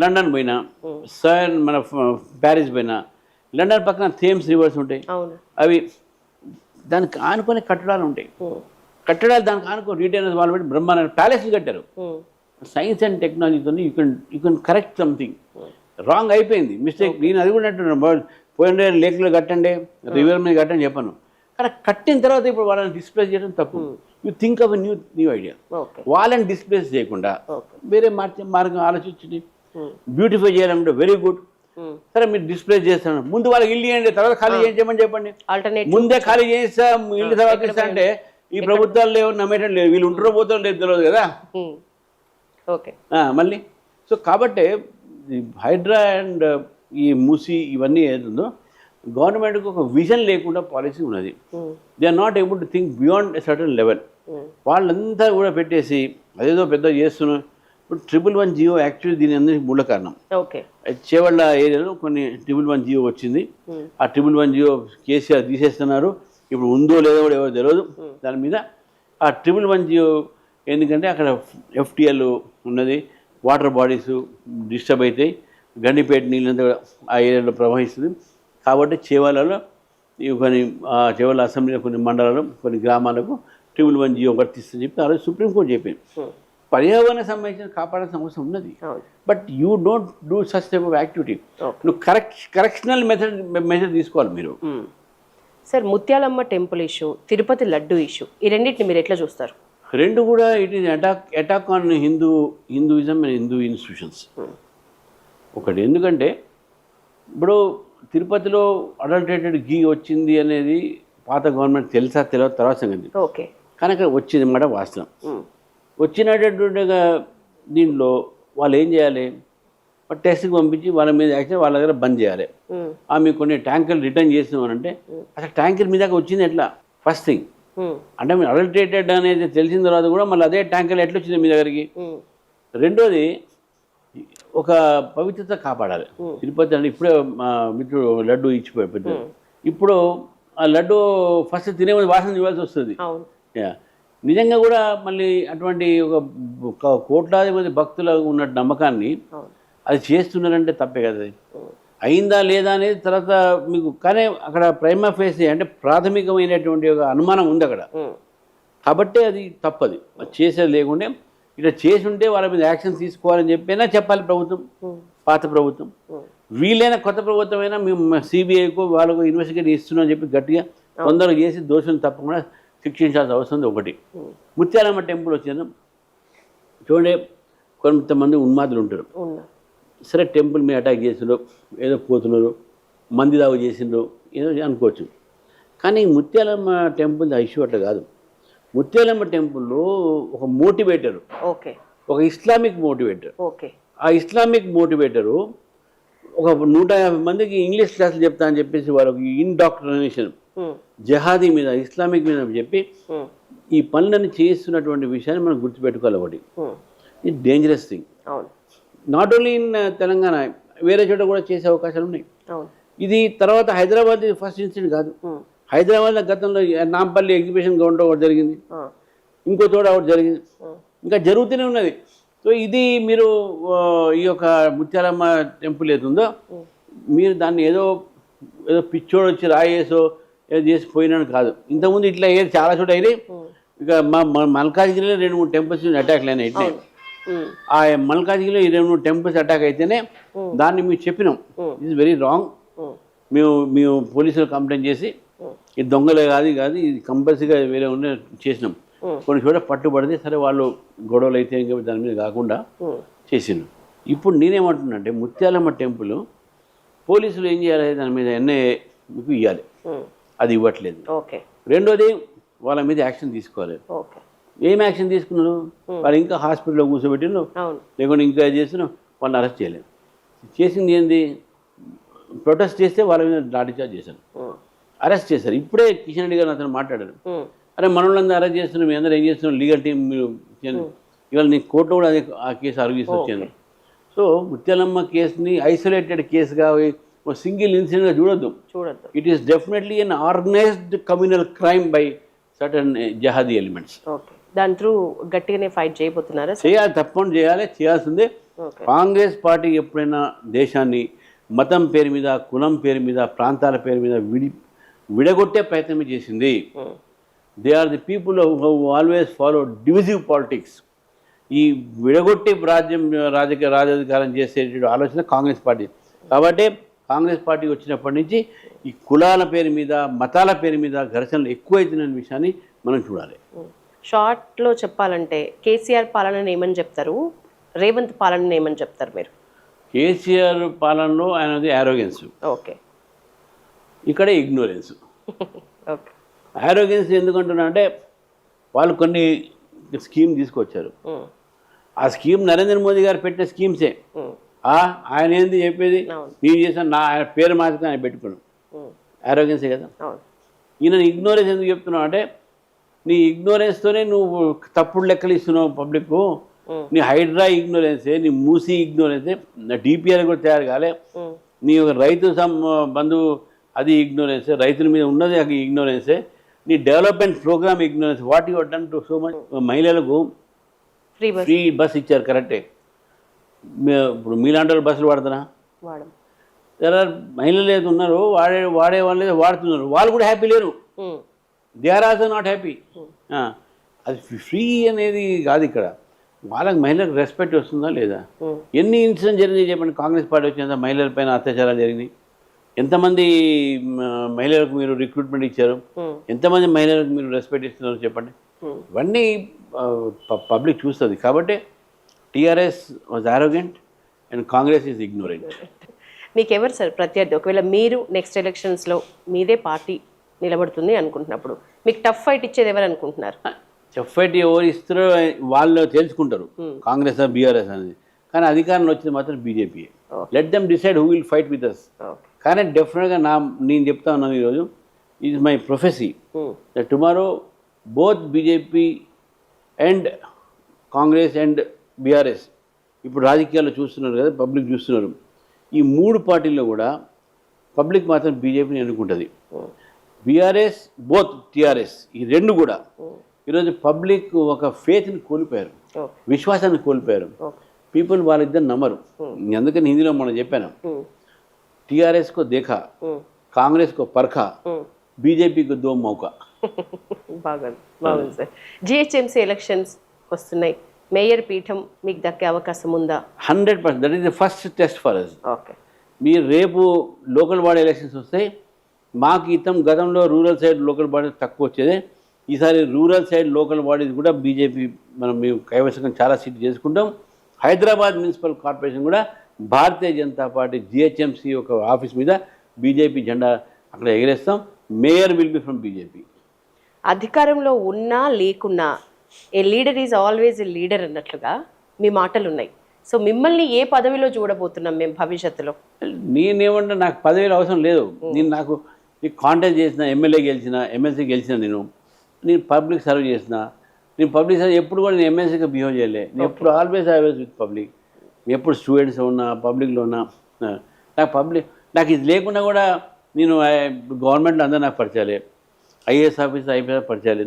London పోయినా, మన Paris పోయినా, లండన్ పక్కన థేమ్స్ రివర్స్ ఉంటాయి, అవి దానికి ఆనుకొని కట్టడాలు ఉంటాయి. కట్టడాలు దానికి ఆనుకొని రీటైనర్స్ వాళ్ళు పెట్టి బ్రహ్మాండ ప్యాలెస్లు కట్టారు. సైన్స్ అండ్ టెక్నాలజీతో you can correct something. Wrong అయిపోయింది, మిస్టేక్. నేను అది కూడా అంటున్నాను, పోయిన లేక్లో కట్టండి, రివర్ మీద కట్టండి చెప్పాను. కానీ కట్టిన తర్వాత ఇప్పుడు వాళ్ళని డిస్ప్లేస్ చేయడం తప్పు. You think of new idea. వాళ్ళని డిస్ప్లేస్ చేయకుండా వేరే మార్గం ఆలోచించి బ్యూటిఫై చేయాలంటే వెరీ గుడ్. సరే మీరు డిస్ప్లేస్ చేస్తాను, ముందు వాళ్ళకి ఇల్లు చేయండి, తర్వాత ఖాళీ చేయమని చెప్పండి. ముందే ఖాళీ చేస్తా ఇల్లు తర్వాత ఇస్తా అంటే ఈ ప్రభుత్వాలు లేవు, నమ్మేటం లేదు, వీళ్ళు ఉంటారో పోతారో లేదు తెలియదు కదా మళ్ళీ. సో కాబట్టి హైడ్రా అండ్ ఈ మూసి ఇవన్నీ ఏదో గవర్నమెంట్కి ఒక విజన్ లేకుండా పాలసీ ఉన్నది. They are not able to think beyond a certain level. వాళ్ళంతా కూడా పెట్టేసి అదేదో పెద్ద చేస్తున్నారు. ఇప్పుడు 111 జియో యాక్చువల్లీ దీని అందరికీ మూల కారణం. చేవళ్ళ ఏరియాలో కొన్ని 111 జియో వచ్చింది. ఆ 111 జియో కేసీఆర్ తీసేస్తున్నారు. ఇప్పుడు ఉందో లేదో కూడా ఎవరు తెలియదు దాని మీద. ఆ 111 జియో ఎందుకంటే అక్కడ FTL ఉన్నది, వాటర్ బాడీస్ డిస్టర్బ్ అవుతాయి, గండిపేట నీళ్ళంతా ఆ ఏరియాలో ప్రవహిస్తుంది. కాబట్టి చేవలలో కొన్ని చేవల అసెంబ్లీలో కొన్ని మండలాలు కొన్ని గ్రామాలకు 111 జియో వర్తిస్తుందని చెప్పి ఆ రోజు సుప్రీంకోర్టు చెప్పింది. పర్యావరణ సంబంధించిన కాపాడాల్సిన అవసరం ఉన్నది. But you don't do such type of activity. నువ్వు కరెక్షనల్ మెథడ్ తీసుకోవాలి మీరు. Sir, Muthyalamma temple issue, Tirupati laddu issue, ఈ రెండింటిని మీరు ఎట్లా చూస్తారు? రెండు కూడా it is attack on Hinduism and Hindu institutions. ఒకటి ఎందుకంటే ఇప్పుడు తిరుపతిలో అడల్టరేటెడ్ ఘీ వచ్చింది అనేది పాత గవర్నమెంట్ తెలియదు తర్వాత సంగతి. కానీ అక్కడ వచ్చింది మాట వాస్తవం. వచ్చినటువంటి దీంట్లో వాళ్ళు ఏం చేయాలి, టెస్ట్కి పంపించి వాళ్ళ మీద యాక్చువల్ వాళ్ళ దగ్గర బంద్ చేయాలి. ఆమె కొన్ని ట్యాంకర్లు రిటర్న్ చేసినామనంటే అసలు ట్యాంకర్ మీద వచ్చింది ఎట్లా, ఫస్ట్ థింగ్. అంటే మీరు అడల్టరేటెడ్ అనేది తెలిసిన తర్వాత కూడా మళ్ళీ అదే ట్యాంకర్లు ఎట్లా వచ్చింది మీ దగ్గరికి. రెండోది ఒక పవిత్రత కాపాడాలి. తిరుపతి అంటే ఇప్పుడే మా మిత్రుడు లడ్డు ఇచ్చిపోయి ఇప్పుడు ఆ లడ్డు ఫస్ట్ తినే వాసన ఇవ్వాల్సి వస్తుంది. నిజంగా కూడా మళ్ళీ అటువంటి ఒక కోట్లాది మంది భక్తులు ఉన్న నమ్మకాన్ని అది చేస్తున్నారంటే తప్పే కదా. అయిందా లేదా అనేది తర్వాత మీకు, కానీ అక్కడ ప్రైమా ఫేసి అంటే ప్రాథమికమైనటువంటి ఒక అనుమానం ఉంది అక్కడ. కాబట్టి అది తప్పది, చేసేది లేకుంటే ఇట్లా చేసి ఉంటే వాళ్ళ మీద యాక్షన్ తీసుకోవాలని చెప్పైనా చెప్పాలి ప్రభుత్వం, పాత ప్రభుత్వం. వీలైన కొత్త ప్రభుత్వం అయినా మేము CBIకు వాళ్ళకు ఇన్వెస్టిగేట్ ఇస్తున్నామని చెప్పి గట్టిగా తొందరగా చేసి దోషులను తప్పకుండా శిక్షించాల్సిన అవసరం ఒకటి. ముత్యాలమ్మ టెంపుల్ వచ్చిన చూడండి, కొంతమంది ఉన్మాదులు ఉంటారు. సరే టెంపుల్ మీద అటాక్ చేసిండ్రు, ఏదో పోతున్నారు, మంది దాగు చేసిండ్రు, ఏదో అనుకోవచ్చు. కానీ ముత్యాలమ్మ టెంపుల్ ఇష్యూ అట్లా కాదు. ముత్యాలమ్మ టెంపుల్లో ఒక మోటివేటరు, ఒక ఇస్లామిక్ మోటివేటర్. ఆ ఇస్లామిక్ మోటివేటరు ఒక 150 మందికి ఇంగ్లీష్ క్లాసులు చెప్తా అని చెప్పేసి వాళ్ళకి ఇండాక్ట్రినేషన్ జహాదీ మీద, ఇస్లామిక్ మీద చెప్పి ఈ పనులను చేస్తున్నటువంటి విషయాన్ని మనం గుర్తుపెట్టుకోవాలి. ఒకటి, ఇది dangerous thing. Not only in Telangana, వేరే చోట కూడా చేసే అవకాశాలు ఉన్నాయి. ఇది తర్వాత హైదరాబాద్ ఫస్ట్ ఇన్సిడెంట్ కాదు. హైదరాబాద్లో గతంలో నాంపల్లి ఎగ్జిబిషన్ గ్రౌండ్లో ఒకటి జరిగింది, ఇంకో చోట ఒకటి జరిగింది, ఇంకా జరుగుతూనే ఉన్నది. సో ఇది మీరు ఈ యొక్క ముత్యాలమ్మ టెంపుల్ ఏదుందో మీరు దాన్ని ఏదో పిచ్చోడు వచ్చి రాయేసో ఏదో చేసి పోయినాను కాదు. ఇంతకుముందు ఇట్లా అయ్యేది చాలా చోట అయినాయి. ఇక మా మల్కాజ్గిరిలో 2-3 టెంపుల్స్ అటాక్లు అయినాయి. ఇట్లే ఆ మల్కాజ్గిరిలో ఈ 2-3 టెంపుల్స్ అటాక్ అయితేనే దాన్ని మేము చెప్పినాం, ఇట్స్ వెరీ రాంగ్. మేము పోలీసులు కంప్లైంట్ చేసి ఇది దొంగలే కాదు ఇది కంపల్సరీగా వేరే ఉండే చేసినాం. కొన్ని చోట పట్టుబడితే సరే వాళ్ళు గొడవలు అయితే ఇంకా దాని మీద కాకుండా చేసినాం. ఇప్పుడు నేనేమంటున్నా అంటే ముత్యాలమ్మ టెంపుల్ పోలీసులు ఏం చేయాలి, దాని మీద NIA మీకు ఇవ్వాలి, అది ఇవ్వట్లేదు. రెండోది వాళ్ళ మీద యాక్షన్ తీసుకోవాలి. ఏం యాక్షన్ తీసుకున్నారు, వాళ్ళు ఇంకా హాస్పిటల్లో కూర్చోబెట్టిను, లేకుంటే ఇంకా చేస్తున్నాం, వాళ్ళని అరెస్ట్ చేయలేదు. చేసింది ఏంది, ప్రొటెస్ట్ చేస్తే వాళ్ళ మీద లాఠీ చార్జ్ చేశారు, అరెస్ట్ చేశారు. ఇప్పుడే కిషన్ రెడ్డి గారు అతను మాట్లాడారు, అరే మనోళ్ళందరూ అరెస్ట్ చేస్తున్నాం, మీ అందరూ ఏం చేస్తున్నాం, లీగల్ టీం మీరు ఇవాళ నేను కోర్టులో కూడా అదే ఆ కేసు అర్గ్యూస్ వచ్చాను. సో ముత్యాలమ్మ కేసుని ఐసోలేటెడ్ కేసుగా సింగిల్ ఇన్సిడెంట్గా చూడొద్దు. It is definitely an organised communal crime by certain jihadi elements. దాని త్రూ గట్టిగానే ఫైట్ చేయబోతున్నారా? చేయాలి, తప్పకుండా చేయాలి, చేయాల్సిందే. ఓకే. కాంగ్రెస్ పార్టీ ఎప్పుడైనా దేశాన్ని మతం పేరు మీద, కులం పేరు మీద, ప్రాంతాల పేరు మీద విడగొట్టే ప్రయత్నం చేసింది. They are the people who always follow divisive politics. ఈ విడగొట్టి రాజాధికారం చేసేటువంటి ఆలోచన కాంగ్రెస్ పార్టీ. కాబట్టి కాంగ్రెస్ పార్టీ వచ్చినప్పటి నుంచి ఈ కులాల పేరు మీద, మతాల పేరు మీద ఘర్షణలు ఎక్కువైతున్న విషయాన్ని మనం చూడాలి. షార్ట్లో చెప్పాలంటే కేసీఆర్ పాలనని ఏమని చెప్తారు, రేవంత్ పాలనని ఏమని చెప్తారు మీరు? కేసీఆర్ పాలనలో ఆయనది యారోగెన్స్, ఓకే. ఇక్కడే ఇగ్నోరెన్స్. ఓకే. యారోగెన్స్ ఎందుకంటున్నా అంటే వాళ్ళు కొన్ని స్కీమ్ తీసుకొచ్చారు. ఆ స్కీమ్ నరేంద్ర మోదీ గారు పెట్టిన స్కీమ్సే. ఆయన ఏంది చెప్పేది, నేను చేశాను, ఆయన పేరు మార్చుకుని ఆయన పెట్టుకున్నాను. యారోగెన్సే కదా. ఈయన ఇగ్నోరెన్స్ ఎందుకు చెప్తున్నావు అంటే, నీ ఇగ్నోరెన్స్తోనే నువ్వు తప్పుడు లెక్కలు ఇస్తున్నావు పబ్లిక్. నీ హైడ్రా ఇగ్నోరెన్సే, నీ మూసీ ఇగ్నోరెన్సే, డిపిఆర్ కూడా తయారు కాలే, నీ ఒక రైతు బంధువు అది ఇగ్నోరెన్సే, రైతుల మీద ఉన్నది అది ఇగ్నోరెన్సే, నీ development programme ignorance. What you done to so much. మహిళలకు ఫ్రీ బస్ ఇచ్చారు, కరెక్టే. ఇప్పుడు మీలాంటి వాళ్ళు బస్సులు వాడుతున్నా, మహిళలు ఏదో ఉన్నారు వాడే వాళ్ళు ఏదో వాడుతున్నారు, వాళ్ళు కూడా హ్యాపీ లేరు. They are also not happy. అది ఫ్రీ అనేది కాదు ఇక్కడ. వాళ్ళకి మహిళలకు రెస్పెక్ట్ వస్తుందా లేదా? ఎన్ని ఇన్సిడెంట్ జరిగినాయి చెప్పండి. కాంగ్రెస్ పార్టీ వచ్చినంత మహిళల పైన అత్యాచారాలు జరిగినాయి. ఎంతమంది మహిళలకు మీరు రిక్రూట్మెంట్ ఇచ్చారు, ఎంతమంది మహిళలకు మీరు రెస్పెక్ట్ ఇస్తున్నారు చెప్పండి. ఇవన్నీ పబ్లిక్ చూస్తుంది. కాబట్టి TRS was arrogant and Congress is ignorant. మీకు ఎవరు సార్ ప్రత్యర్థి? ఒకవేళ మీరు నెక్స్ట్ ఎలక్షన్స్లో మీదే పార్టీ నిలబడుతుంది అనుకుంటున్నప్పుడు మీకు టఫ్ ఫైట్ ఇచ్చేది ఎవరు అనుకుంటున్నారు? టఫ్ ఫైట్ ఎవరు ఇస్తారో వాళ్ళు తెలుసుకుంటారు, కాంగ్రెస్ బీఆర్ఎస్ అనేది. కానీ అధికారంలో వచ్చింది మాత్రం BJP. Let them decide who will fight with us. కానీ డెఫినెట్గా నేను చెప్తా ఉన్నాను ఈరోజు, is my prophecy that tomorrow both BJP and Congress and BRS ఇప్పుడు రాజకీయాల్లో చూస్తున్నారు కదా, పబ్లిక్ చూస్తున్నారు. ఈ మూడు పార్టీల్లో కూడా పబ్లిక్ మాత్రం బీజేపీని ఎన్నుకుంటుంది. బీఆర్ఎస్ బోత్ టీఆర్ఎస్ ఈ రెండు కూడా ఈరోజు పబ్లిక్ ఒక ఫేత్ని కోల్పోయారు, విశ్వాసాన్ని కోల్పోయారు. పీపుల్ వాళ్ళిద్దరు నమ్మరు. అందుకని హిందీలో మనం చెప్పాను, టీఆర్ఎస్కో దేఖా, కాంగ్రెస్కో పర్ఖా, బీజేపీకి దో మౌకా. బాగుంది సార్. జిహెచ్ఎంసీ ఎలక్షన్స్ వస్తున్నాయి, మేయర్ పీఠం మీకు దక్కే అవకాశం ఉందా? 100%. That is the first test for us. Okay. మీరు రేపు లోకల్ బాడీ ఎలక్షన్స్ వస్తాయి. మాకు గతంలో రూరల్ సైడ్ లోకల్ బాడీ తక్కువ వచ్చేది. ఈసారి రూరల్ సైడ్ లోకల్ బాడీస్ కూడా బీజేపీ మేము కైవసం చాలా సీట్లు చేసుకుంటాం. హైదరాబాద్ మున్సిపల్ కార్పొరేషన్ కూడా భారతీయ జనతా పార్టీ జిహెచ్ఎంసీ ఒక ఆఫీస్ మీద బీజేపీ జెండా అక్కడ ఎగరేస్తాం. Mayor will be from BJP. అధికారంలో ఉన్నా లేకున్నా a leader is always a leader అన్నట్లుగా మీ మాటలు ఉన్నాయి. సో మిమ్మల్ని ఏ పదవిలో చూడబోతున్నాం మేము భవిష్యత్తులో? నేనేమంటే నాకు పదవిలో అవసరం లేదు. నాకు కాంటెస్ట్ చేసిన, ఎమ్మెల్యే గెలిచిన, ఎమ్మెల్సీ గెలిచిన, నేను పబ్లిక్ సర్వ్ చేసిన. నేను పబ్లిక్ సర్వ్ ఎప్పుడు కూడా నేను ఎమ్మెల్సీగా బిహేవ్ చేయలే. నేను ఎప్పుడు ఆల్వేస్ విత్ పబ్లిక్. ఎప్పుడు స్టూడెంట్స్ ఉన్నా, పబ్లిక్లో ఉన్నా. నాకు ఇది లేకుండా కూడా నేను గవర్నమెంట్లో అందరూ నాకు పరిచయాలే, ఐఏఎస్ ఆఫీసర్, ఐపీఎస్ పరిచయాలే.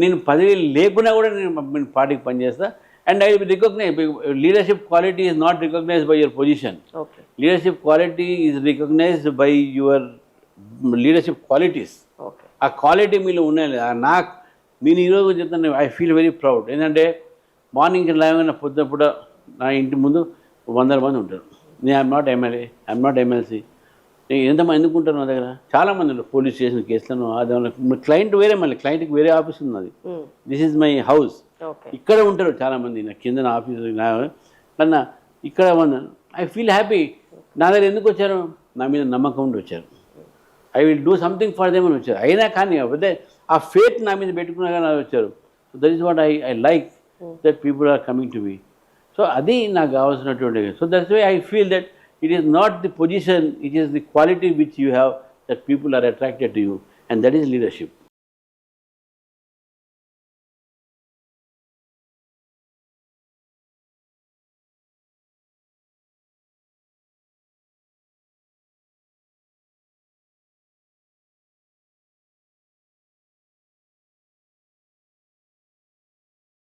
నేను పదవి లేకున్నా కూడా నేను పార్టీకి పనిచేస్తా. And I recognise leadership quality is not recognised by your position. Leadership quality is recognised by your leadership qualities. ఆ క్వాలిటీ మీలో ఉన్నాయి. నేను ఈరోజు చెప్తాను, ఐ ఫీల్ వెరీ ప్రౌడ్. ఏంటంటే మార్నింగ్ లేవగానే పొద్దునప్పుడు నా ఇంటి ముందు 100 మంది ఉంటారు. నేను I'm not MLA, I'm not MLC. నేను ఎంతమంది ఎందుకుంటాను నా దగ్గర? చాలామంది ఉంటారు. పోలీస్ స్టేషన్ కేసులను క్లయింట్ వేరే, మళ్ళీ క్లయింట్కి వేరే ఆఫీస్ ఉన్నది. This is my house. ఇక్కడ ఉంటారు చాలామంది. నా కింద ఆఫీస్ నన్ను ఇక్కడ ఉన్నాను. I feel happy. నా దగ్గర ఎందుకు వచ్చారు? నా మీద నమ్మకం ఉండి వచ్చారు. I will do something for them అని వచ్చారు. అయినా కానీ అదే ఆ ఫేత్ నా మీద పెట్టుకున్నా కానీ వచ్చారు. So that is what I like, that people are coming to me. So అది నాకు కావాల్సినటువంటి. So that's why I feel that it is not the position, it is the quality which you have that people are attracted to you, and that is leadership.